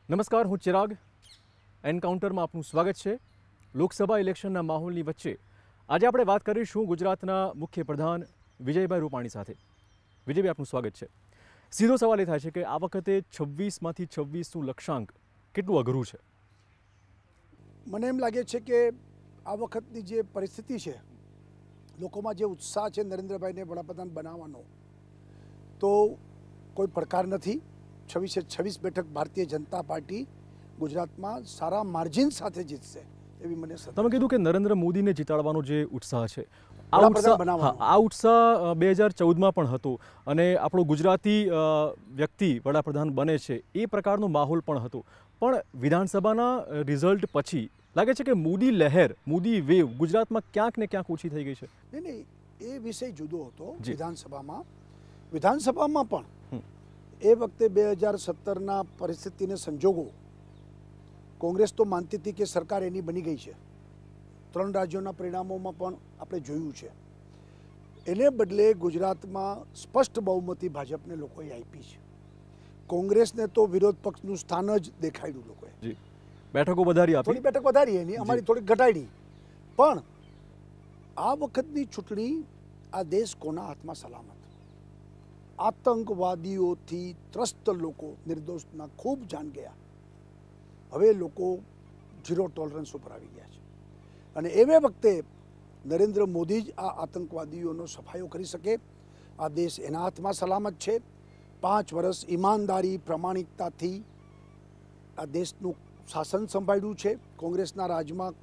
નમસ્કાર, હું ચિરાગ. એન્કાઉન્ટરમાં આપનું સ્વાગત છે. લોકસભા ઇલેક્શનના માહોલની વચ્ચે આજે આપણે વાત કરીશું ગુજરાતના મુખ્ય પ્રધાન વિજયભાઈ રૂપાણી સાથે. વિજયભાઈ, આપનું સ્વાગત છે. સીધો સવાલ એ થાય છે કે આ વખતે 26માંથી 26નું લક્ષ્યાંક કેટલું અઘરું છે? મને એમ લાગે છે કે આ વખતની જે પરિસ્થિતિ છે, લોકોમાં જે ઉત્સાહ છે નરેન્દ્રભાઈને વડાપ્રધાન બનાવવાનો, તો કોઈ પડકાર નથી. 26 બેઠક ભારતીય જનતા પાર્ટી ગુજરાતમાં સારા માર્જિન સાથે જીતશે એવી મને તમે કીધું કે નરેન્દ્ર મોદીને જીતાડવાનો જે ઉત્સાહ છે, આ ઉત્સાહ 2014માં પણ હતો અને આપણો ગુજરાતી વ્યક્તિ વડાપ્રધાન બને છે એ પ્રકારનો માહોલ પણ હતો. પણ વિધાનસભાના રિઝલ્ટ પછી લાગે છે કે મોદી લહેર, મોદી વેવ ગુજરાતમાં ક્યાંક ને ક્યાંક ઓછી થઈ ગઈ છે. નહીં, એ વિષય જુદો હતો. વિધાનસભામાં પણ એ વખતે 2017ના પરિસ્થિતિને સંજોગો કોંગ્રેસ તો માનતી હતી કે સરકાર એની બની ગઈ છે. 3 રાજ્યોના પરિણામોમાં પણ આપણે જોયું છે. એને બદલે ગુજરાતમાં સ્પષ્ટ બહુમતી ભાજપને લોકોએ આપી છે. કોંગ્રેસને તો વિરોધ પક્ષનું સ્થાન જ દેખાડ્યું લોકોએ. બેઠકો વધારી આપી, થોડી બેઠક વધારી, એની અમારી થોડી ઘટાડી. પણ આ વખતની ચૂંટણી, આ દેશ કોના હાથમાં સલામત? આતંકવાદીઓથી ત્રસ્ત લોકો, નિર્દોષના ખૂબ જાન ગયા. હવે લોકો ઝીરો ટોલરન્સ ઉપર આવી ગયા છે અને એવે વખતે નરેન્દ્ર મોદી જ આ આતંકવાદીઓનો સફાયો કરી શકે. આ દેશ એના હાથમાં સલામત છે. 5 વર્ષ ઈમાનદારી, પ્રામાણિકતાથી આ દેશનું શાસન સંભાળ્યું છે. કોંગ્રેસના રાજમાં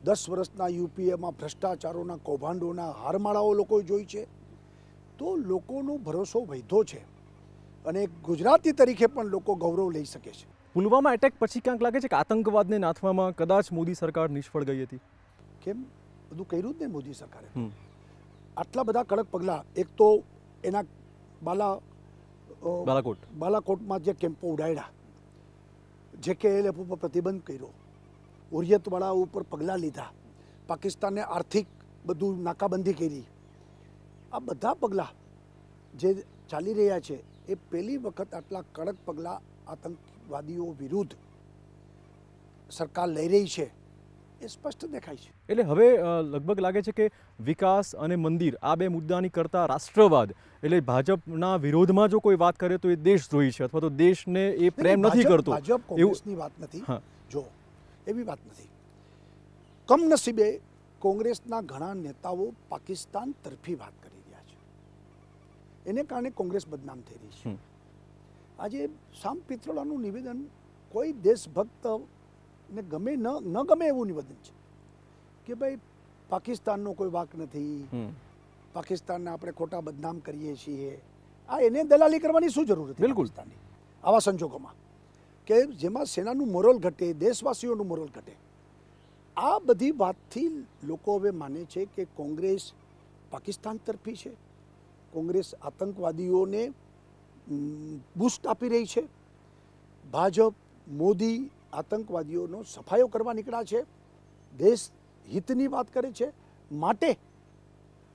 10 વર્ષના યુપીએમાં ભ્રષ્ટાચારોના કૌભાંડોના હારમાળાઓ લોકોએ જોઈ છે. તો લોકોનો ભરોસો વધ્યો છે અને ગુજરાતી તરીકે પણ લોકો ગૌરવ લઈ શકે છે. પુલવામા એટેક પછી ક્યાંક લાગે છે કે આતંકવાદને નાથવામાં કદાચ મોદી સરકાર નિષ્ફળ ગઈ હતી. કેમ? બધું કર્યું જ ને મોદી સરકારે. આટલા બધા કડક પગલાં. એક તો એના બાલાકોટમાં જે કેમ્પો ઉડાડ્યા, JKLF ઉપર પ્રતિબંધ કર્યો, હુરિયતવાળા ઉપર પગલાં લીધા, પાકિસ્તાનને આર્થિક બધું નાકાબંધી કરી. આ બધા પગલાં જે ચાલી રહ્યા છે એ પહેલી વખત આટલા કડક પગલાં આતંકવાદીઓ વિરુદ્ધ સરકાર લઈ રહી છે એ સ્પષ્ટ દેખાય છે. એટલે હવે લગભગ લાગે છે કે વિકાસ અને મંદિર, આ બે મુદ્દાની કરતા રાષ્ટ્રવાદ, એટલે ભાજપના વિરોધમાં જો કોઈ વાત કરે તો એ દેશદ્રોહી છે અથવા તો દેશને એ પ્રેમ નથી કરતો. ભાજપ કોંગ્રેસની વાત નથી. જો એવી વાત નથી. કમનસીબે કોંગ્રેસના ઘણા નેતાઓ પાકિસ્તાન તરફી વાત કરી રહ્યા છે. એને કારણે કોંગ્રેસ બદનામ થઈ રહી છે. આજે સામ પિત્રોડાનું નિવેદન કોઈ દેશભક્ત ને ગમે ન ગમે એવું નિવેદન છે કે ભાઈ પાકિસ્તાનનો કોઈ વાંક નથી, પાકિસ્તાનને આપણે ખોટા બદનામ કરીએ છીએ. આ એને દલાલી કરવાની શું જરૂર હતી? બિલકુલ. આવા સંજોગોમાં કે જેમાં સેનાનું મોરલ ઘટે, દેશવાસીઓનું મોરલ ઘટે. આ બધી વાતથી લોકો હવે માને છે કે કોંગ્રેસ પાકિસ્તાન તરફી છે, કોંગ્રેસ આતંકવાદીઓને બૂસ્ટ આપી રહી છે, ભાજપ મોદી આતંકવાદીઓનો સફાયો કરવા નીકળ્યા છે, દેશ હિતની વાત કરે છે. માટે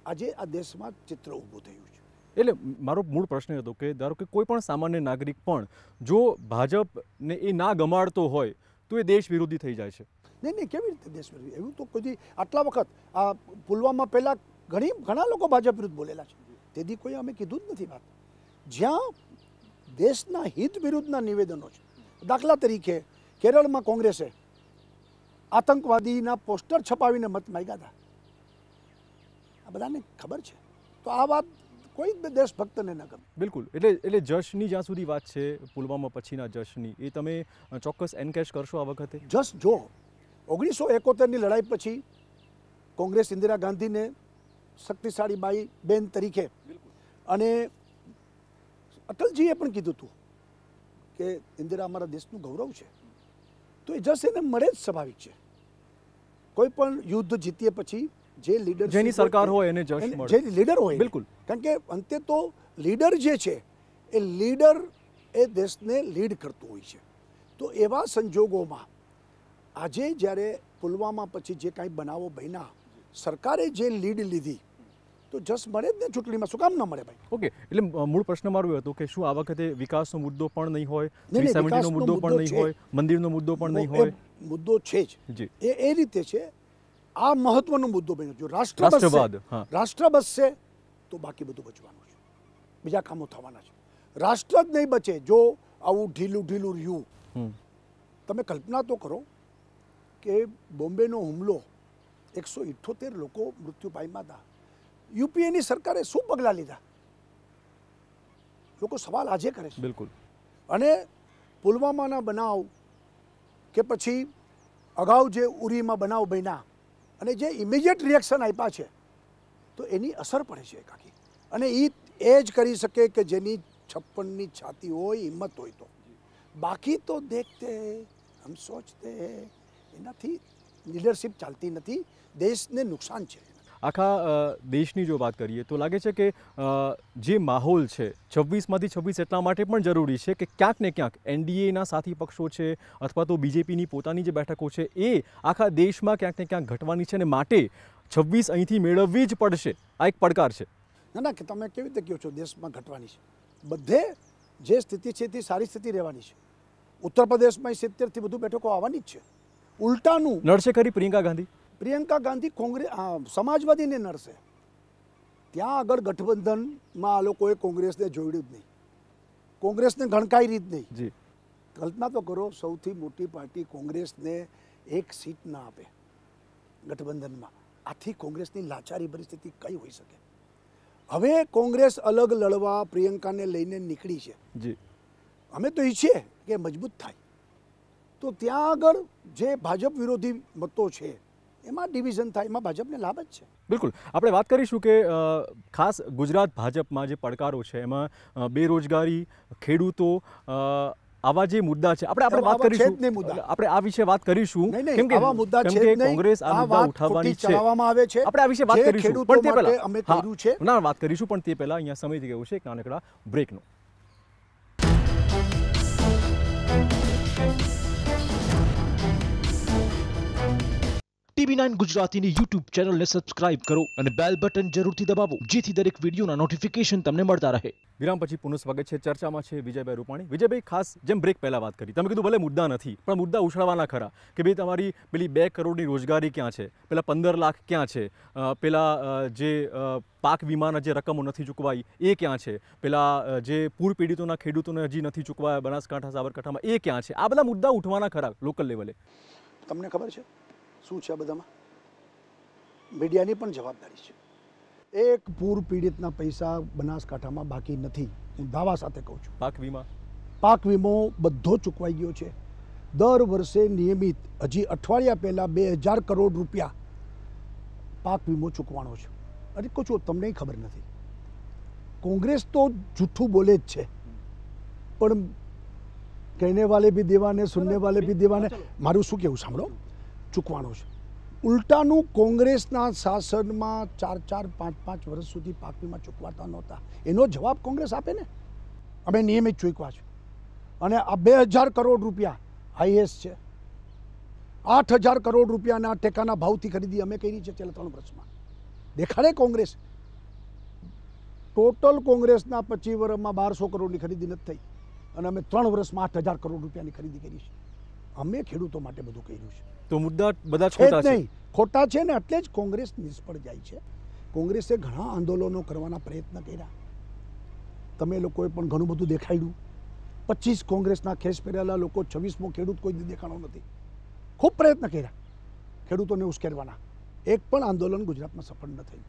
આજે આ દેશમાં ચિત્ર ઊભું થયું છે. એટલે મારો મૂળ પ્રશ્ન હતો કે ધારો કે કોઈ પણ સામાન્ય નાગરિક પણ જો ભાજપને એ ના ગમાડતો હોય તો એ દેશ વિરોધી થઈ જાય છે. નહીં, કેવી રીતે દેશ વિરોધી? એવું તો કોઈ આટલા વખત આ પુલવામા પહેલાં ઘણા લોકો ભાજપ વિરુદ્ધ બોલેલા છે. તેથી કોઈ અમે કીધું જ નથી વાત. જ્યાં દેશના હિત વિરુદ્ધના નિવેદનો છે. દાખલા તરીકે કેરળમાં કોંગ્રેસે આતંકવાદીના પોસ્ટર છપાવીને મત માંગ્યા હતા. આ બધાને ખબર છે. તો આ વાત કોઈ દેશભક્તને ન ગમે. બિલકુલ. એટલે જશની જ્યાં સુધી વાત છે, પુલવામા પછીના જશની, એ તમે ચોક્કસ એનકેશ કરશો આ વખતે? જશ જો 1971ની લડાઈ પછી કોંગ્રેસ ઇન્દિરા ગાંધીને શક્તિશાળી બાઈ બેન તરીકે, અને અટલજીએ પણ કીધું હતું કે ઇન્દિરા અમારા દેશનું ગૌરવ છે, તો એ જશ એને મળે જ સ્વાભાવિક છે. કોઈ પણ યુદ્ધ જીતીએ પછી જે લીડર, જેની સરકાર હોય એને જશ મળે, જે લીડર હોય. બિલકુલ. કારણ કે અંતે તો લીડર જે છે એ લીડર એ દેશને લીડ કરતું હોય છે. તો એવા સંજોગોમાં આજે જ્યારે પુલવામા પછી જે કાંઈ બનાવો બન્યા, સરકારે જે લીડ લીધી, તો તો જસ મળે જ ને ચૂંટણીમાં, શું કામ ન મળે ભાઈ? ઓકે, એટલે મૂળ પ્રશ્ન મારો એ હતો કે શું આ વખતે વિકાસનો મુદ્દો પણ નહીં હોય, નહીં, 370 નો વિકાસનો મુદ્દો પણ મુદ્દો નહીં છે. હોય, મંદિરનો મુદ્દો પણ નહીં એ હોય? મુદ્દો છે જ. જી. એ રીતે છે. આ મહત્વનો મુદ્દો બન્યો. જો રાષ્ટ્ર રાષ્ટ્રવાદ, બચશે, હા. રાષ્ટ્ર બચશે તો બાકી બધું બચવાનું છે, બીજા કામો થવાના છે. રાષ્ટ્ર જ નહીં બચે જો આવું ઢીલું રહ્યું. હમ. તમે કલ્પના તો કરો કે બોમ્બેનો હુમલો 178 લોકો મૃત્યુ પામ્યા હતા. યુપીએની સરકારે શું પગલાં લીધા? લોકો સવાલ આજે કરે છે. બિલકુલ. અને પુલવામાના બનાવ કે પછી અગાઉ જે ઉરીમાં બનાવ બન્યા અને જે ઇમિડિયેટ રિએક્શન આપ્યા છે તો એની અસર પડે છે કાકી. અને એ જ કરી શકે કે જેની 56ની છાતી હોય, હિંમત હોય તો. બાકી તો દેખતે હમ સોચતે એનાથી લીડરશિપ ચાલતી નથી, દેશને નુકસાન છે. આખા દેશની જો વાત કરીએ તો લાગે છે કે જે માહોલ છે 26માંથી 26 એટલા માટે પણ જરૂરી છે કે ક્યાંક ને ક્યાંક એનડીએના સાથી પક્ષો છે અથવા તો બીજેપીની પોતાની જે બેઠકો છે એ આખા દેશમાં ક્યાંક ને ક્યાંક ઘટવાની છે અને માટે 26 અહીંથી મેળવવી જ પડશે. આ એક પડકાર છે. ના કે તમે કેવી રીતે કહો છો દેશમાં ઘટવાની છે? બધે જે સ્થિતિ છે તે સારી સ્થિતિ રહેવાની છે. ઉત્તર પ્રદેશમાં 70થી વધુ બેઠકો આવવાની જ છે. ઉલટાનું નડશે ખરી પ્રિયંકા ગાંધી કોંગ્રેસ સમાજવાદીને નડશે. ત્યાં આગળ ગઠબંધનમાં આ લોકોએ કોંગ્રેસને જોડ્યું જ નહીં, કોંગ્રેસને ગણકારી જ નહીં. જી. કલ્પના તો કરો, સૌથી મોટી પાર્ટી કોંગ્રેસને એક સીટ ના આપે ગઠબંધનમાં. આથી કોંગ્રેસની લાચારી પરિસ્થિતિ કઈ હોઈ શકે? હવે કોંગ્રેસ અલગ લડવા પ્રિયંકાને લઈને નીકળી છે. જી. અમે તો ઈચ્છીએ કે મજબૂત થાય તો ત્યાં આગળ જે ભાજપ વિરોધી મતો છે એમાં ડિવિઝન થાય, એમાં ભાજપને લાભ જ છે. બિલકુલ. આપણે વાત કરીશું કે ખાસ ગુજરાત ભાજપમાં જે પડકારો છે એમાં બેરોજગારી, ખેડૂતો, આવા જે મુદ્દા છે આપણે વાત કરીશું. આપણે આ વિશે વાત કરીશું કેમ કે કોંગ્રેસ આ મુદ્દા ઉઠાવવાની છે. આપણે આ વિશે વાત કરીશું પણ તે પહેલા અમે કર્યું છે ના વાત કરીશું પણ તે પહેલા અહીંયા સમય થઈ ગયો છે એક નાનકડા બ્રેકનો. TV9 ગુજરાતીની YouTube ચેનલને સબસ્ક્રાઇબ કરો અને બેલ બટન જરૂરથી દબાવો જેથી દરેક વિડીયોના નોટિફિકેશન તમને મળતા રહે. વિરામ પછી પુનઃ સ્વાગત છે. ચર્ચામાં છે વિજયભાઈ રૂપાણી. વિજયભાઈ, ખાસ જેમ બ્રેક પહેલા વાત કરી, તમે કીધું ભલે મુદ્દા નથી પણ મુદ્દા ઉછાળવાના ખરા કે ભાઈ તમારી પેલી 2 કરોડની રોજગારી ક્યાં છે, પેલા 15 લાખ ક્યાં છે, પેલા જે પાક વીમાના જે રકમો નથી ચૂકવાઈ એ ક્યાં છે, પેલા જે પૂર પીડિતોના ખેડૂતોને હજી નથી ચૂકવાયા બનાસકાંઠા સાબરકાંઠામાં એ ક્યાં છે? આ બધા મુદ્દા ઉઠવાના ખરા લોકલ લેવલે. તમને ખબર છે શું છે? આ બધામાં મીડિયાની પણ જવાબદારી છે. એક પૂર પીડિતના પૈસા બનાસકાંઠામાં બાકી નથી, હું દાવા સાથે કહું છું. પાક વીમો બધો ચૂકવાઈ ગયો છે. દર વર્ષે નિયમિત હજી અઠવાડિયા પહેલા 2000 કરોડ રૂપિયા પાક વીમો ચૂકવાનો છે. અરે કહું છું તમને ખબર નથી. કોંગ્રેસ તો જૂઠું બોલે જ છે પણ કહેને વાલે ભી દેવાને સુનને વાલે ભી દેવાને. મારું શું કહેવું સાંભળો, ચૂકવાનો છે. ઉલટાનું કોંગ્રેસના શાસનમાં 4-4, 5-5 વર્ષ સુધી પાક વીમા ચૂકવાતા નહોતા. એનો જવાબ કોંગ્રેસ આપે ને. અમે નિયમિત ચૂકવા છે અને આ 2000 કરોડ રૂપિયા હાઈએસ્ટ છે. 8000 કરોડ રૂપિયાના ટેકાના ભાવથી ખરીદી અમે કરી છે છેલ્લા 3 વર્ષમાં. દેખાડે કોંગ્રેસ. ટોટલ કોંગ્રેસના 25 વર્ષમાં 1200 કરોડની ખરીદી નથી થઈ અને અમે 3 વર્ષમાં 8000 કરોડ રૂપિયાની ખરીદી કરી છે. અમે ખેડૂતો માટે બધું કર્યું છે. તો મુદ્દા બધા ખોટા છે. નહીં, ખોટા છે ને એટલે જ કોંગ્રેસ નિષ્ફળ જાય છે. કોંગ્રેસે ઘણા આંદોલનો કરવાના પ્રયત્ન કર્યા. તમે લોકોએ પણ ઘણું બધું દેખાડ્યું. 25 કોંગ્રેસના ખેસ પહેરેલા લોકો, 26મો ખેડૂત કોઈ દેખાણો નથી. ખૂબ પ્રયત્ન કર્યા ખેડૂતોને ઉશ્કેરવાના. એક પણ આંદોલન ગુજરાતમાં સફળ ન થયું.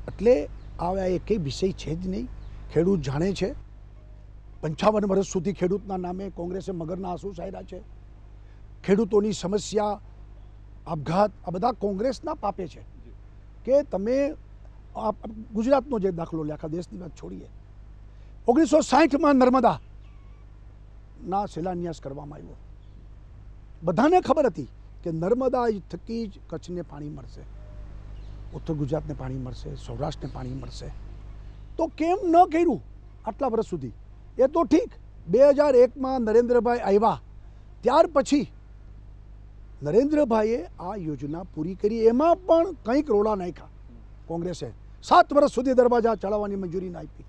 એટલે આવા એકેય વિષય છે જ નહીં. ખેડૂત જાણે છે 55 વર્ષ સુધી ખેડૂતના નામે કોંગ્રેસે મગરના આંસુ સાર્યા છે. ખેડૂતોની સમસ્યા, આપઘાત, આ બધા કોંગ્રેસના પાપે છે. કે તમે ગુજરાતનો જે દાખલો લે, આખા દેશની વાત છોડીએ, 1960માં નર્મદાના શિલાન્યાસ કરવામાં આવ્યો. બધાને ખબર હતી કે નર્મદા થકી જ કચ્છને પાણી મળશે, ઉત્તર ગુજરાતને પાણી મળશે, સૌરાષ્ટ્રને પાણી મળશે. તો કેમ ન કર્યું આટલા વર્ષ સુધી? એ તો ઠીક, 2001માં નરેન્દ્રભાઈ આવ્યા ત્યાર પછી નરેન્દ્રભાઈએ આ યોજના પૂરી કરી. એમાં પણ કંઈક રોડા નાખ્યા. કોંગ્રેસે 7 વર્ષ સુધી દરવાજા ચડાવવાની મંજૂરી ના આપી.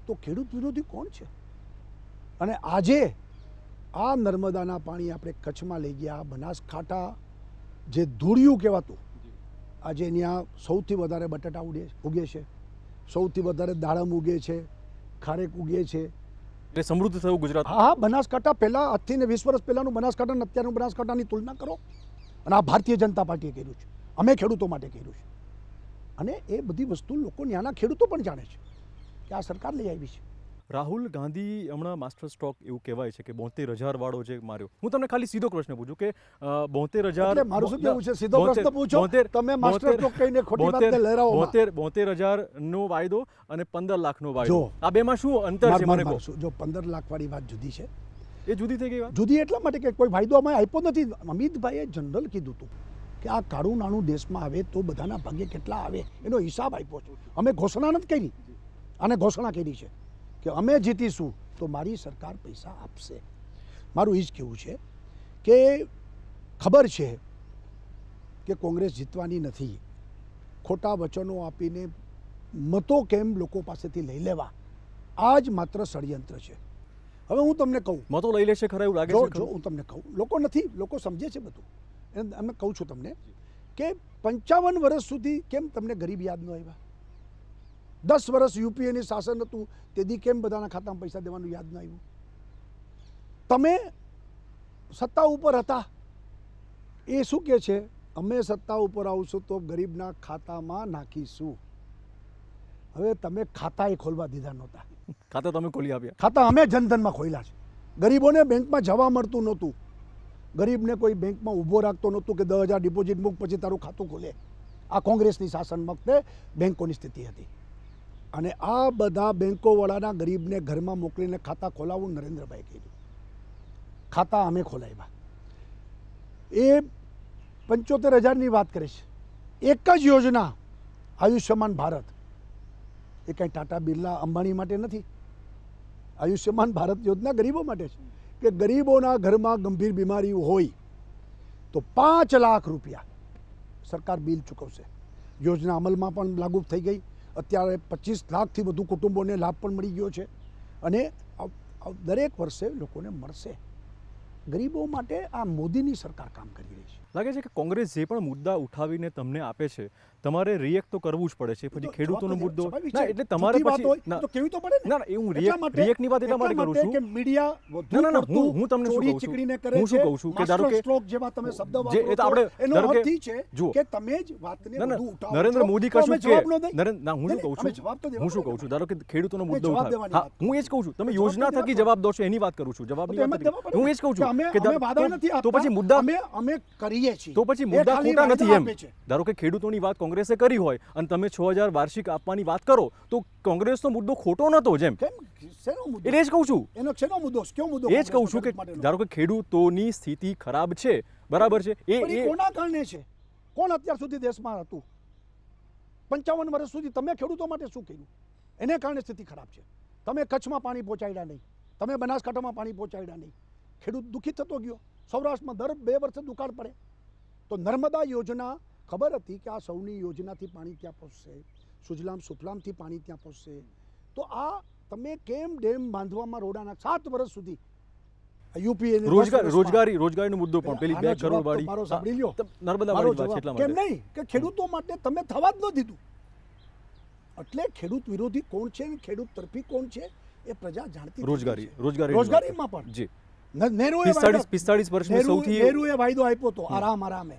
તો ખેડૂત વિરોધી કોણ છે? અને આજે આ નર્મદાના પાણી આપણે કચ્છમાં લઈ ગયા. બનાસકાંઠા જે ધૂળિયું કહેવાતું, આજે ત્યાં સૌથી વધારે બટાટા ઉગે છે, સૌથી વધારે દાડમ ઉગે છે, ખારેક ઉગે છે. એટલે સમૃદ્ધ થયું ગુજરાત. હા, બનાસકાંઠા પહેલાં આજથી ને 20 વર્ષ પહેલાંનું બનાસકાંઠા અને અત્યારનું બનાસકાંઠાની તુલના કરો. અને આ ભારતીય જનતા પાર્ટીએ કર્યું છે, અમે ખેડૂતો માટે કર્યું છે. અને એ બધી વસ્તુ લોકો ત્યાંના ખેડૂતો પણ જાણે છે કે આ સરકાર લઈ આવી છે. રાહુલ ગાંધી હમણાં માસ્ટર સ્ટ્રોક એવું કહેવાય છે કે 72,000 વાળો જે માર્યો. હું તમને ખાલી સીધો પ્રશ્ન પૂછું કે 72,000 એટલે મારું શું કહેવું છે? સીધો પ્રશ્ન પૂછો. તમે માસ્ટર સ્ટ્રોક કહીને ખોટી વાતને લહેરાવો. 72,000નો વાયદો અને 15 લાખનો વાયદો, આ બેમાં શું અંતર છે મને કહો. જો 15 લાખ વાળી વાત જુદી છે, એ જુદી થઈ ગઈ વાત. જુદી એટલા માટે કે કોઈ વાયદો અમે આપ્યો નથી. અમિતભાઈએ જનરલ કીધું હતું કે આ કાળું નાણું દેશમાં આવે તો બધાના ભાગે કેટલા આવે એનો હિસાબ આપ્યો છે. અમે ઘોષણા નથી કરી, અને ઘોષણા કરી છે કે અમે જીતીશું તો મારી સરકાર પૈસા આપશે. મારું એ જ કહેવું છે કે ખબર છે કે કોંગ્રેસ જીતવાની નથી. ખોટા વચનો આપીને મતો કેમ લોકો પાસેથી લઈ લેવા, આ જ માત્ર ષડયંત્ર છે. હવે હું તમને કહું, મતો લઈ લેશે ખરા એવું લાગે છે? જો હું તમને કહું, લોકો નથી, લોકો સમજે છે બધું. અમે કહું છું તમને કે 55 વર્ષ સુધી કેમ તમને ગરીબ યાદ ન આવ્યા? 10 વર્ષ યુપીએની શાસન હતું તેથી કેમ બધાના ખાતામાં પૈસા દેવાનું યાદ ન આવ્યું? તમે સત્તા ઉપર હતા, એ શું કહે છે? અમે સત્તા ઉપર આવશું તો ગરીબના ખાતામાં નાખીશું. હવે તમે ખાતા ખોલવા દીધા નહોતા. ખાતા તમે ખોલી આપ્યા. ખાતા અમે જનધનમાં ખોલ્યા છે. ગરીબોને બેંકમાં જવા મળતું નહોતું. ગરીબને કોઈ બેંકમાં ઊભો રાખતો નહોતું કે 10,000 ડિપોઝિટ મૂક પછી તારું ખાતું ખોલે. આ કોંગ્રેસની શાસન વખતે બેંકોની સ્થિતિ હતી. અને આ બધા બેંકોવાળાના ગરીબને ઘરમાં મોકલીને ખાતા ખોલાવવું નરેન્દ્રભાઈ કર્યું. ખાતા અમે ખોલાવ્યા. એ 75,000ની વાત કરે છે. એક જ યોજના આયુષ્યમાન ભારત, એ કંઈ ટાટા બિરલા અંબાણી માટે નથી. આયુષ્યમાન ભારત યોજના ગરીબો માટે છે કે ગરીબોના ઘરમાં ગંભીર બીમારી હોય તો 5 લાખ રૂપિયા સરકાર બિલ ચૂકવશે. યોજના અમલમાં પણ લાગુ થઈ ગઈ. અત્યારે 25 લાખથી વધુ કુટુંબોને લાભ પણ મળી ગયો છે. અને દરેક વર્ષે લોકોને મળશે. ગરીબો માટે આ મોદીની સરકાર કામ કરી રહી છે. લાગે છે કે કોંગ્રેસ જે પણ મુદ્દા ઉઠાવીને તમને આપે છે તમારે રિએક્ટ તો કરવું જ પડે છે. પછી ખેડૂતોનો મુદ્દો ના, એટલે તમારે પછી તો કેવી તો પડે ને. ના ના, હું રિએક્ટની વાત એટલા માટે કરું છું કે મીડિયા ના ના, હું તમને શું કહું છું, હું શું કહું છું કે ધારો કે સ્ટ્રોક જેવા તમે શબ્દ જે એ તો આપણે એનો ધારો અર્થ કે ઈ છે જુઓ કે તમે જ વાતને ના વધુ ના, ઉઠાવો. નરેન્દ્ર મોદી કશું કે ના, હું શું કહું અમે છું, જવાબ તો દેવા હું શું પડે કહું છું, ધારો કે ખેડૂતોનો મુદ્દો જવાબ ઉઠાવે. દેવાની હા, વાત હું એ જ કહું છું, તમે જવાબ યોજના તો થકી દેવા જવાબ દો છો એની વાત કરું છું. જવાબની વાત નથી. હું એ જ કહું છું અમે વાદા નથી તો આપતા. પછી મુદ્દા અમે કરીએ છીએ. તો પછી એ મુદ્દા ખાલી ખોટા નથી વાયદા એમ. આપે છે. ધારો કે ખેડૂતોની વાત કોંગ્રેસે કરી હોય અને તમે 6,000 વાર્ષિક આપવાની વાત કરો તો કોંગ્રેસનો મુદ્દો ખોટો નહોતો જેમ. કેમ? શેનો મુદ્દો? એટલે એ જ કહું છું, એનો શેનો મુદ્દો? કયો મુદ્દો? એ જ કહું છું કે ધારો કે ખેડૂતોની સ્થિતિ ખરાબ છે, બરાબર છે, પણ એ કોના કારણે છે? કોણ અત્યાર સુધી દેશમાં હતું? 55 વર્ષ સુધી તમે ખેડૂતો માટે શું કર્યું? એને કારણે સ્થિતિ ખરાબ છે. તમે કચ્છમાં પાણી પહોંચાડ્યા નહીં, તમે બનાસકાંઠામાં પાણી પહોંચાડ્યા નહીં. ખેડૂત દુઃખિત થતો ગયો. સૌરાષ્ટ્રમાં દર 2 વર્ષે દુકાળ પડે. તો નર્મદા યોજના ખબર હતી કે આ સૌની યોજનાથી પાણી ત્યાં પહોંચશે, સુજલામ સુફલામથી પાણી ત્યાં પહોંચશે. તો આ તમે કેમ ડેમ બાંધવામાં રોડાના 7 વર્ષ સુધી યુપીએ રોજગારીનો મુદ્દો પણ પેલી 2 કરોડ વાળી મારો સાંભળી લ્યો. નર્મદા વાળી વાત છે એટલા કેમ માટે. નહીં કે ખેડૂતો માટે તમે થવા જ ન દીધું. એટલે ખેડૂત વિરોધી કોણ છે અને ખેડૂત તરફી કોણ છે એ પ્રજા જાણતી નથી. રોજગારીમાં પણ જી નહેરુએ 45 વર્ષની સૌથી નહેરુએ વાયદો આપ્યો તો આરામે.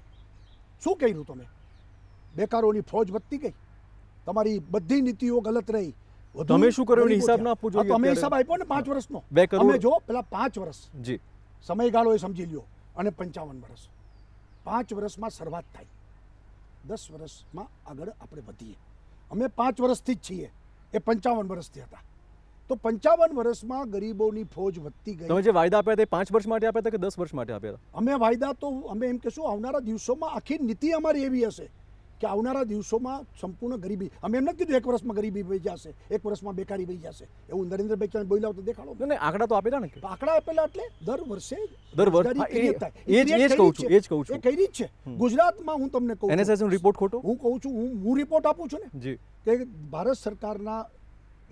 શું કર્યું તમે? બેકારોની ફોજ વધતી ગઈ. તમારી બધી નીતિઓ ગલત રહી. તમે શું કર્યું એનો હિસાબ ના આપવો જોઈએ. તમે હિસાબ આપ્યો ને 5 વર્ષનો. 2 કરોડ અમે જો પેલા 5 વર્ષ જી સમયગાળો એ સમજી લ્યો અને 55 વર્ષ. 5 વર્ષમાં શરૂઆત થાય, 10 વર્ષમાં આગળ આપણે વધીએ. અમે 5 વર્ષથી જ છીએ, એ 55 વર્ષથી હતા. તો 55 વર્ષમાં ગરીબોની ફોજ વધતી ગઈ. તમે જે વાયદા આપ્યા તે 5 વર્ષ માટે આપ્યા હતા કે 10 વર્ષ માટે આપ્યા હતા? અમે વાયદા તો અમે એમ કહેશું આવનારા દિવસોમાં આખી નીતિ અમારી એવી હશે કે આવનારા દિવસોમાં સંપૂર્ણ ગરીબી, અમે એમ નથી કીધું 1 વર્ષમાં ગરીબી વહી જશે, 1 વર્ષમાં બેકારી વહી જશે, એવું નરેન્દ્રભાઈ ક્યાંય બોલ્યા હોય તો દેખાડો. ને આંકડા તો આપેલા ને કે આંકડા આપેલા એટલે દર વર્ષે દર વર્ષ રોજગારી create થાય. એ જ કહું છું, એ જ કહું એ છું. કઈ રીત છે ગુજરાતમાં? હું તમને કહું છું. NSS નો રિપોર્ટ ખોટો? હું કહું છું, હું રિપોર્ટ આપું છું ને જી કે ભારત સરકારના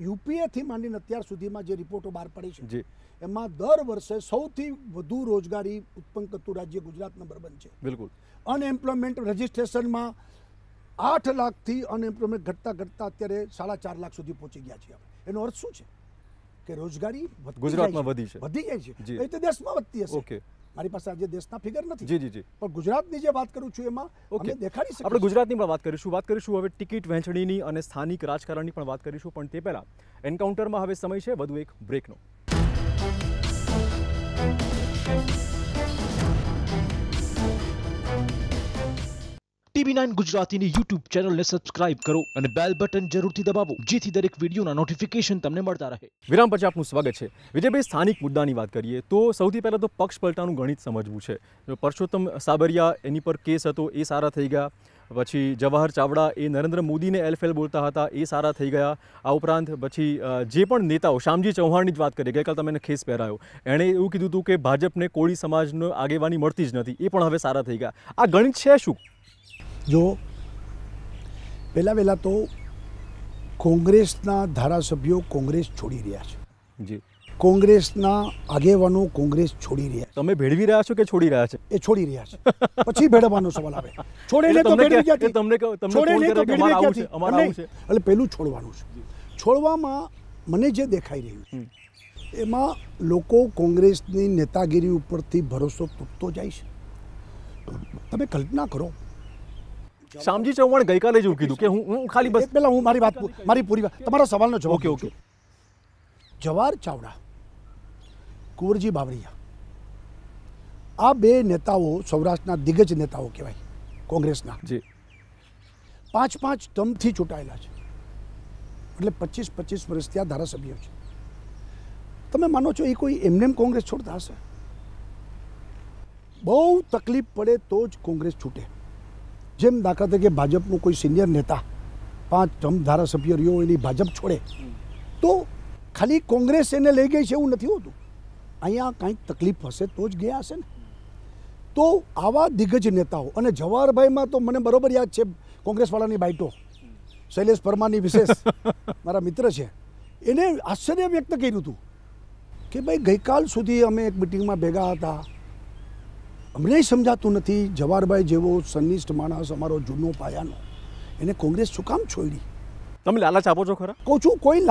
UPA થી માંડીને અત્યાર સુધીમાં જે રિપોર્ટો બહાર પડી છે જી એમાં દર વર્ષે સૌથી વધુ રોજગારી ઉત્પન્ન કરતું રાજ્ય ગુજરાત નંબર 1 છે. બિલકુલ. અનએમ્પ્લોયમેન્ટ રજિસ્ટ્રેશનમાં 8 લાખથી અનએમ્પ્લોયમેન્ટ ઘટતા અત્યારે 4.5 લાખ સુધી પહોંચી ગયા છે. એનો અર્થ શું છે? કે રોજગારી ગુજરાતમાં વધી છે. વધી જાય જી. છે. એ તો દેશમાં વધતી હશે. ઓકે. મારી પાસે આજે દેશના ફિગર નથી. જી જી જી. પણ ગુજરાતની જે વાત કરું છું એમાં ઓકે. અમે દેખાડી શકીએ. આપણે ગુજરાતની પણ વાત કરીશું હવે ટિકિટ વહેંચણીની અને સ્થાનિક રાજકારણની પણ વાત કરીશું, પણ તે પહેલા એન્કાઉન્ટરમાં હવે સમય છે વધુ એક બ્રેકનો. TV9 ગુજરાતીની YouTube ચેનલને સબસ્ક્રાઇબ કરો અને બેલ બટન જરૂરથી દબાવો જેથી દરેક વિડીયોના નોટિફિકેશન તમને મળતા રહે. વિરામ પછી આપનું સ્વાગત છે. વિજયભાઈ, સ્થાનિક મુદ્દાની વાત કરીએ તો સૌથી પહેલાં તો પક્ષ પલટાનું ગણિત સમજવું છે. પરસોત્તમ સાબરિયા, એની પર કેસ હતો, એ સારા થઈ ગયા. પછી જવાહર ચાવડા, એ નરેન્દ્ર મોદીને એલફેલ બોલતા હતા, એ સારા થઈ ગયા. આ ઉપરાંત પછી જે પણ નેતાઓ, શામજી ચૌહાણની જ વાત કરીએ, ગઈકાલ તમે એને ખેસ પહેરાયો, એણે એવું કીધું હતું કે ભાજપને કોળી સમાજનો આગેવાની મળતી જ નથી, એ પણ હવે સારા થઈ ગયા. આ ગણિત છે શું? જો પહેલાં તો કોંગ્રેસના ધારાસભ્યો કોંગ્રેસ છોડી રહ્યા છે. જી. કોંગ્રેસના આગેવાનો કોંગ્રેસ છોડી રહ્યા છે. તમે ભેળવી રહ્યા છો કે છોડી રહ્યા છે? એ છોડી રહ્યા છે. પછી ભેળવવાનો સવાલ આવે. છોડે ને તો ભેળવી ક્યાંથી? તમને છોડે ફોન નહીં તો કરે કે ભેળવી અમારે આવું છે, ક્યાંથી? અમારે આવું છે. એટલે પહેલું છોડવાનું છે. છોડવામાં મને જે દેખાઈ રહ્યું છે એમાં લોકો કોંગ્રેસની નેતાગીરી ઉપરથી ભરોસો તૂટતો જાય છે. તમે કલ્પના કરો, શામજી ચૌહાણ ગઈકાલે જ એવું કીધું કે હું ખાલી બસ પહેલા હું મારી પૂરી વાત, તમારા સવાલનો જવાબ. Okay okay. જવાહર ચાવડા, કુંવરજી બાવળિયા, આ બે નેતાઓ સૌરાષ્ટ્રના દિગ્ગજ નેતાઓ કહેવાય કોંગ્રેસના. જી. 5 ટર્મથી ચૂંટાયેલા છે, એટલે 25 વર્ષથી આ ધારાસભ્યો છે. તમે માનો છો એ કોઈ એમને કોંગ્રેસ છોડતા હશે? બહુ તકલીફ પડે તો જ કોંગ્રેસ છૂટે. જેમ દાખલા તરીકે ભાજપનું કોઈ સિનિયર નેતા 5 ટર્મ ધારાસભ્ય રહ્યો એની ભાજપ છોડે તો ખાલી કોંગ્રેસ એને લઈ ગઈ છે એવું નથી હોતું. અહીંયા કાંઈક તકલીફ હશે તો જ ગયા હશે ને. તો આવા દિગ્ગજ નેતાઓ, અને જવાહરભાઈમાં તો મને બરોબર યાદ છે કોંગ્રેસવાળાની બાઈટો, શૈલેષ પરમારની વિશેષ મારા મિત્ર છે, એને આશ્ચર્ય વ્યક્ત કર્યું હતું કે ભાઈ ગઈકાલ સુધી અમે એક મિટિંગમાં ભેગા હતા, અમને સમજાતું નથી જવાહરભાઈ જેવો સન્નિષ્ઠ માણસ, અમારો જૂનો પાયાનો, એને કોંગ્રેસ શું કામ છોડી? તમે લાલચ આપો છો ખરા? કહું છું કોઈ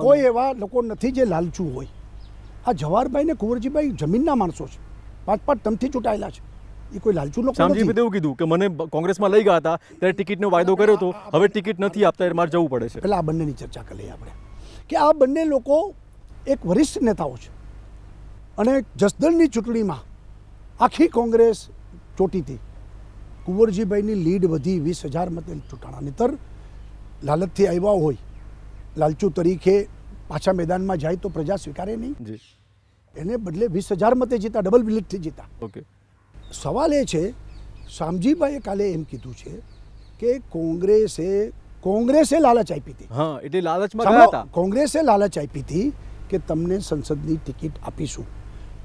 કોઈ એવા લોકો નથી જે લાલચુ હોય. આ જવાહરભાઈ ને કુંવરજીભાઈ જમીનના માણસો છે, 5 ટર્મથી ચૂંટાયેલા છે. એ કોઈ લાલચુ લોકો શામજી નથી. એવું કીધું કે મને કોંગ્રેસમાં લઈ ગયા હતા ત્યારે ટિકિટનો વાયદો કર્યો હતો, હવે ટિકિટ નથી આપતા એટલે મારે જવું પડે છે. પહેલા આ બંનેની ચર્ચા કરી લઈએ આપણે કે આ બંને લોકો એક વરિષ્ઠ નેતાઓ છે અને જસદણની ચૂંટણીમાં આખી કોંગ્રેસ ચોટી હતી. કુંવરજીભાઈની લીડ વધી 20,000 મતે ચૂંટાણા. નહીતર લાલચથી આવ્યા હોય, લાલચુ તરીકે પાછા મેદાનમાં જાય તો પ્રજા સ્વીકારે નહીં. જી. એને બદલે 20,000 મતે જીતા, ડબલ લીડથી જીતા. ઓકે. સવાલ એ છે, શામજીભાઈએ કાલે એમ કીધું છે કે કોંગ્રેસે લાલચ આપી હતી. હા, એટલે લાલચમાં ગયા હતા. કોંગ્રેસે લાલચ આપી હતી કે તમને સંસદની ટિકિટ આપીશું.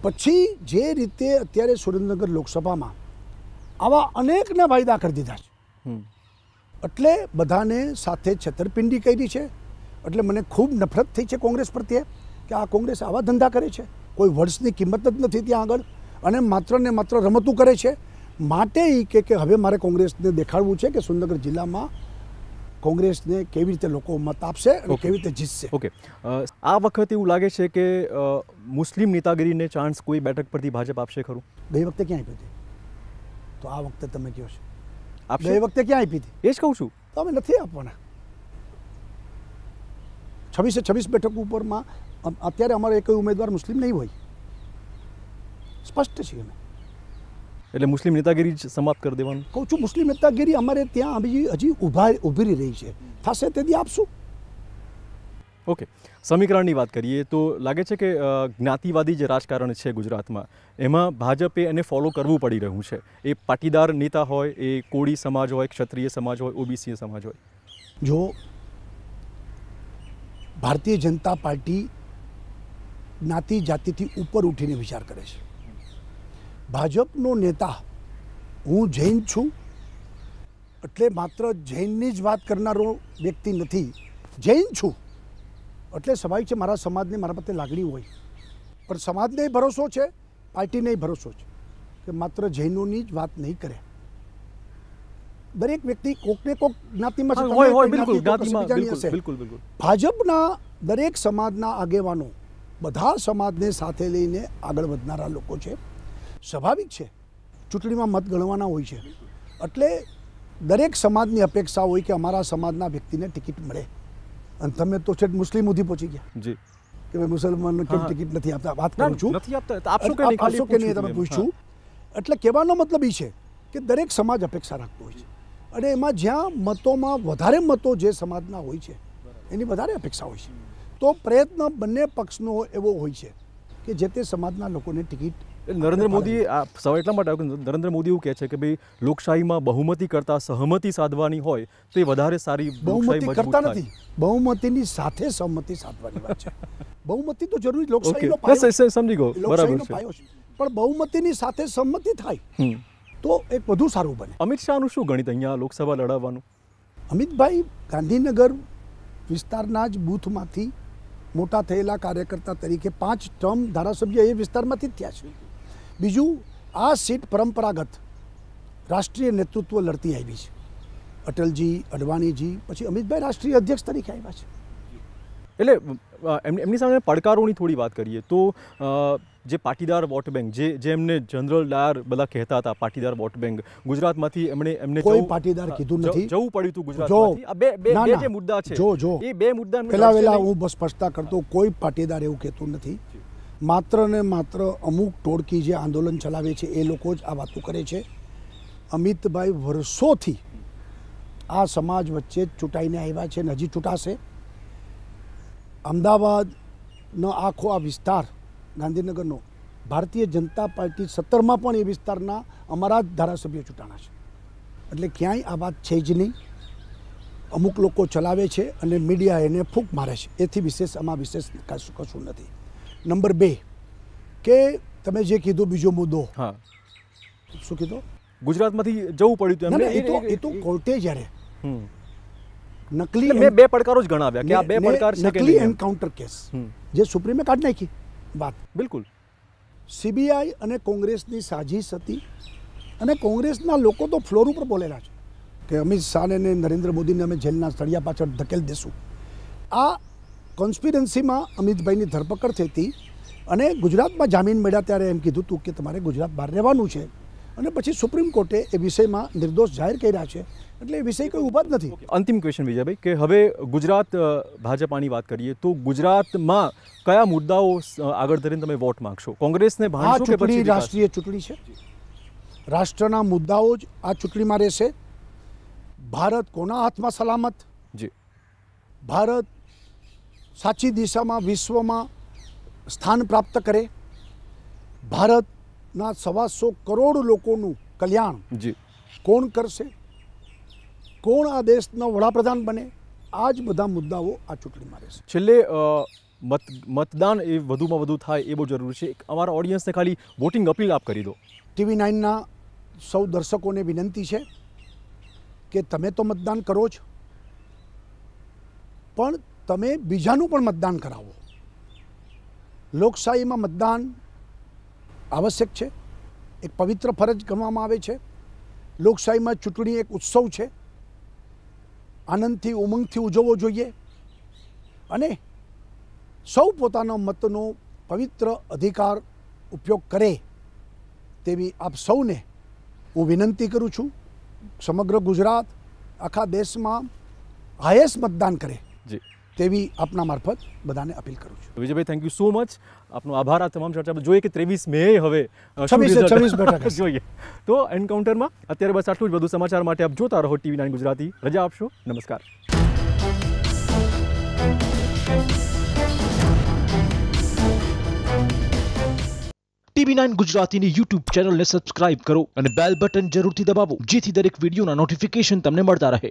પછી જે રીતે અત્યારે સુરેન્દ્રનગર લોકસભામાં આવા અનેકના વાયદા કરી દીધા છે, એટલે બધાને સાથે છેતરપિંડી કરી છે. એટલે મને ખૂબ નફરત થઈ છે કોંગ્રેસ પ્રત્યે કે આ કોંગ્રેસ આવા ધંધા કરે છે, કોઈ વર્ષની કિંમત જ નથી ત્યાં આગળ, અને માત્ર ને માત્ર રમતું કરે છે. માટે એ કે હવે મારે કોંગ્રેસને દેખાડવું છે કે સુરેન્દ્રનગર જિલ્લામાં કોંગ્રેસને કેવી રીતે લોકો મત આપશે અને કેવી રીતે જીતશે. ઓકે. આ વખતે એવું લાગે છે કે મુસ્લિમ નેતાગીરીને ચાન્સ કોઈ બેઠક પરથી ભાજપ આપશે ખરું? ગઈ વખતે ક્યાં આપી હતી? તો આ વખતે તમે કહો છો આપશે? ગઈ વખતે ક્યાં આપી હતી? એ જ કહું છું. તો અમે નથી આપવાના. 26 બેઠક ઉપરમાં અત્યારે અમારો એક ઉમેદવાર મુસ્લિમ નહીં હોય, સ્પષ્ટ છે. અમે એટલે મુસ્લિમ નેતાગીરી જ સમાપ્ત કરી દેવાનું કહું છું. મુસ્લિમ નેતાગીરી અમારે ત્યાં હજી ઊભી રહી છે, થશે તેથી આપશું. ઓકે, સમીકરણની વાત કરીએ તો લાગે છે કે જ્ઞાતિવાદી જે રાજકારણ છે ગુજરાતમાં એમાં ભાજપે એને ફોલો કરવું પડી રહ્યું છે. એ પાટીદાર નેતા હોય, એ કોળી સમાજ હોય, ક્ષત્રિય સમાજ હોય, ઓબીસી સમાજ હોય. જો ભારતીય જનતા પાર્ટી જ્ઞાતિ જાતિથી ઉપર ઉઠીને વિચાર કરે છે. ભાજપનો નેતા હું જૈન છું એટલે માત્ર જૈનની જ વાત કરનારો વ્યક્તિ નથી. જૈન છું એટલે સ્વાભાવિક છે મારા સમાજને મારા પ્રત્યે લાગણી હોય, પણ સમાજને ભરોસો છે, પાર્ટીને ભરોસો છે કે માત્ર જૈનોની જ વાત નહીં કરે. દરેક વ્યક્તિ કોકને કોક જ્ઞાતિમાં છે, હોય હોય, તમે બિલકુલ જ્ઞાતિ તો કશી જ્ઞાતિમાં, બીજાની બિલકુલ હશે. બિલકુલ બિલકુલ. ભાજપના દરેક સમાજના આગેવાનો બધા સમાજને સાથે લઈને આગળ વધનારા લોકો છે. સ્વાભાવિક છે ચૂંટણીમાં મત ગણવાના હોય છે, એટલે દરેક સમાજની અપેક્ષા હોય કે અમારા સમાજના વ્યક્તિને ટિકિટ મળે. અને તમે તો છે મુસ્લિમ સુધી પહોંચી ગયા જી કે ભાઈ મુસલમાનને કેમ ટિકિટ નથી આપતા. વાત કરું છું નથી આપતા, આપશો કે નહીં, ખાલી આપશો કે નહીં તમે પૂછ્યું. પૂછ્યું. એટલે કહેવાનો મતલબ એ છે કે દરેક સમાજ અપેક્ષા રાખતો હોય છે, અને એમાં જ્યાં મતોમાં વધારે મતો જે સમાજના હોય છે એની વધારે અપેક્ષા હોય છે. તો પ્રયત્ન બંને પક્ષનો એવો હોય છે કે જે તે સમાજના લોકોને ટિકિટ. નરેન્દ્ર મોદી આ સવાલ એટલા માટે આવ્યો કે નરેન્દ્ર મોદી એવું કહે છે કે ભાઈ લોકશાહીમાં બહુમતી કરતાં સહમતિ સાધવાની હોય તો એ વધારે સારી બહુમતી કરતા નથી, બહુમતીની સાથે સહમતિ સાધવાની વાત છે. બહુમતી તો જરૂરી લોકશાહીનો પાયો, સમજી ગયો, બરાબર લોકશાહીનો છે. પાયો છે, પણ બહુમતીની સાથે સહમતિ થાય તો એક વધુ સારું બને. અમિત શાહનું શું ગણિત અહીંયા લોકસભા લડાવવાનું? અમિતભાઈ ગાંધીનગર વિસ્તારના જ બૂથમાંથી મોટા થયેલા કાર્યકર્તા તરીકે 5 ટર્મ ધારાસભ્ય એ વિસ્તારમાંથી જ થયા છે. બીજું, આ સીટ પરંપરાગત રાષ્ટ્રીય નેતૃત્વ લડતી આવી છે. અટલજી, અડવાણીજી, પછી અમિતભાઈ રાષ્ટ્રીય અધ્યક્ષ તરીકે આવ્યા છે. એટલે એમની સામે પડકારોની થોડી વાત કરીએ તો જે પાટીદાર વોટ બેંક, જે એમને જનરલ ડાયર બધા કહેતા હતા પાટીદાર વોટ બેંક, ગુજરાતમાંથી એમને કોઈ પાટીદાર કીધું નથી, જવું પડ્યું હતું ગુજરાતમાંથી. આ બે જે મુદ્દા છે એ બે મુદ્દા પહેલા હું બસ સ્પષ્ટતા કરતો, કોઈ પાટીદાર એવું કહેતું નથી. માત્ર ને માત્ર અમુક ટોળકી જે આંદોલન ચલાવે છે એ લોકો જ આ વાતો કરે છે. અમિતભાઈ વર્ષોથી આ સમાજ વચ્ચે જ ચૂંટાઈને આવ્યા છે અને હજી ચૂંટાશે. અમદાવાદનો આખો આ વિસ્તાર ગાંધીનગરનો ભારતીય જનતા પાર્ટી 17માં પણ એ વિસ્તારના અમારા જ ધારાસભ્યો ચૂંટાણા છે. એટલે ક્યાંય આ વાત છે જ નહીં. અમુક લોકો ચલાવે છે અને મીડિયા એને ફૂંક મારે છે, એથી વિશેષ આમાં વિશેષ કશું નથી. નંબર 2 કે તમે જે કીધું બીજો મુદ્દો, હા શું કીધું? ગુજરાતમાંથી જવું પડ્યું હતું એ તો કોર્ટે જ્યારે નકલી મેં બે પડકારો જ ગણાવ્યા કે આ બે પડકાર છે કે નકલી નહીં. એન્કાઉન્ટર કેસ જે સુપ્રીમે કાઢી નાખી વાત, બિલકુલ સીબીઆઈ અને કોંગ્રેસની સાજીશ હતી. અને કોંગ્રેસના લોકો તો ફ્લોર ઉપર બોલેલા છે કે અમિત શાહને અને નરેન્દ્ર મોદીને અમે જેલના સળિયા પાછળ ધકેલ દેશું. આ કોન્સ્પિરન્સીમાં અમિતભાઈની ધરપકડ થઈ હતી અને ગુજરાતમાં જામીન મળ્યા ત્યારે એમ કીધું હતું કે તમારે ગુજરાત બહાર રહેવાનું છે, અને પછી સુપ્રીમ કોર્ટે એ વિષયમાં નિર્દોષ જાહેર કર્યા છે. એટલે એ વિષય કોઈ ઊભા જ નથી. અંતિમ ક્વેશ્ચન વિજયભાઈ, કે હવે ગુજરાત ભાજપાની વાત કરીએ તો ગુજરાતમાં કયા મુદ્દાઓ આગળ ધરીને તમે વોટ માંગશો? કોંગ્રેસને આ ભાંડશો કે ચૂંટણી પછી રાષ્ટ્રીય ચૂંટણી છે, રાષ્ટ્રના મુદ્દાઓ જ આ ચૂંટણીમાં રહેશે. ભારત કોના હાથમાં સલામત? જી ભારત સાચી દિશામાં વિશ્વમાં સ્થાન પ્રાપ્ત કરે, ભારતના 125 કરોડ લોકોનું કલ્યાણ જી કોણ કરશે, કોણ આ દેશનો વડાપ્રધાન બને, આ જ બધા મુદ્દાઓ આ ચૂંટણીમાં રહેશે. છેલ્લે મતદાન એ વધુમાં વધુ થાય એ બહુ જરૂરી છે. અમારા ઓડિયન્સને ખાલી વોટિંગ અપીલ આપ કરી દો. TV9ના સૌ દર્શકોને વિનંતી છે કે તમે તો મતદાન કરો જ, પણ તમે બીજાનું પણ મતદાન કરાવો. લોકશાહીમાં મતદાન આવશ્યક છે, એક પવિત્ર ફરજ ગણવામાં આવે છે. લોકશાહીમાં ચૂંટણી એક ઉત્સવ છે, આનંદથી ઉમંગથી ઉજવવો જોઈએ. અને સૌ પોતાના મતનો પવિત્ર અધિકાર ઉપયોગ કરે તેવી આપ સૌને હું વિનંતી કરું છું. સમગ્ર ગુજરાત આખા દેશમાં હાઈએસ્ટ મતદાન કરે જી તેવી આપના મારફત બધાને અપીલ કરું છું. Vijaybhai, thank you so much. આપનો આભાર. આ તમામ ચર્ચા જોઈએ કે 23 મે હવે 26 બેઠક હશે. જોઈએ તો એન્કાઉન્ટરમાં અત્યારે બસ આટલું જ. વધુ સમાચાર માટે આપ જોતા રહો TV9 ગુજરાતી. રજા આપશો. નમસ્કાર. TV9 ગુજરાતીની YouTube ચેનલને સબસ્ક્રાઇબ કરો અને બેલ બટન જરૂરથી દબાવો જેથી દરેક વિડીયોના નોટિફિકેશન તમને મળતા રહે.